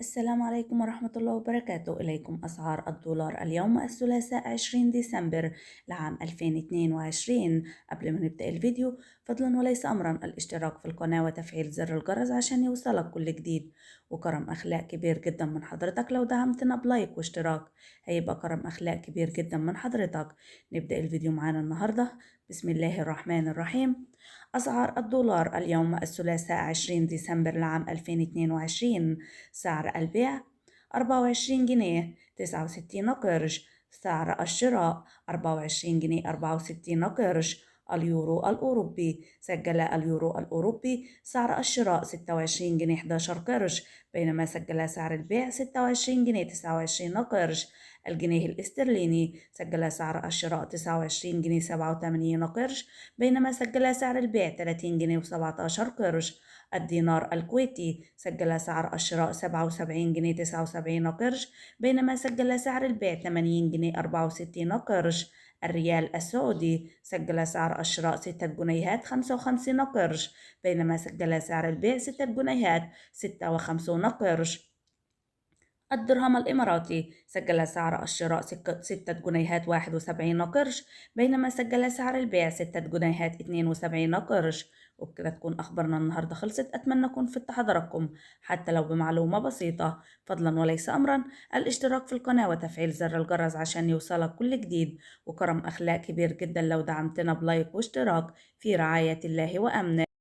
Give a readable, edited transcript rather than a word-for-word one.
السلام عليكم ورحمة الله وبركاته. إليكم أسعار الدولار اليوم الثلاثاء 20 ديسمبر لعام 2022. قبل ما نبدأ الفيديو فضلا وليس أمرا الاشتراك في القناة وتفعيل زر الجرس عشان يوصلك كل جديد، وكرم أخلاق كبير جدا من حضرتك لو دعمتنا بلايك واشتراك، هيبقى كرم أخلاق كبير جدا من حضرتك. نبدأ الفيديو معانا النهاردة. بسم الله الرحمن الرحيم. أسعار الدولار اليوم الثلاثاء 20 ديسمبر لعام 2022. سعر البيع 24 جنيه 69 قرش. سعر الشراء 24 جنيه 64 قرش. اليورو الأوروبي. سجل اليورو الأوروبي سعر الشراء 26 جنيه 11 قرش، بينما سجل سعر البيع 26 جنيه 29 قرش. الجنيه الاسترليني سجل سعر الشراء 29 جنيه 87 قرش، بينما سجل سعر البيع 30 جنيه 17 قرش. الدينار الكويتي سجل سعر الشراء 77 جنيه 79 قرش، بينما سجل سعر البيع 80 جنيه 64 قرش. الريال السعودي سجل سعر الشراء 6 جنيهات 55 قرش، بينما سجل سعر البيع 6 جنيهات 56 قرش. الدرهم الإماراتي سجل سعر الشراء 6 جنيهات 71 قرش، بينما سجل سعر البيع 6 جنيهات 72 قرش. وبكده تكون أخبارنا النهاردة خلصت. أتمنى أكون فدت حضراتكم حتى لو بمعلومة بسيطة. فضلا وليس أمرا الاشتراك في القناة وتفعيل زر الجرس عشان يوصلك كل جديد، وكرم أخلاق كبير جدا لو دعمتنا بلايك واشتراك. في رعاية الله وأمنه.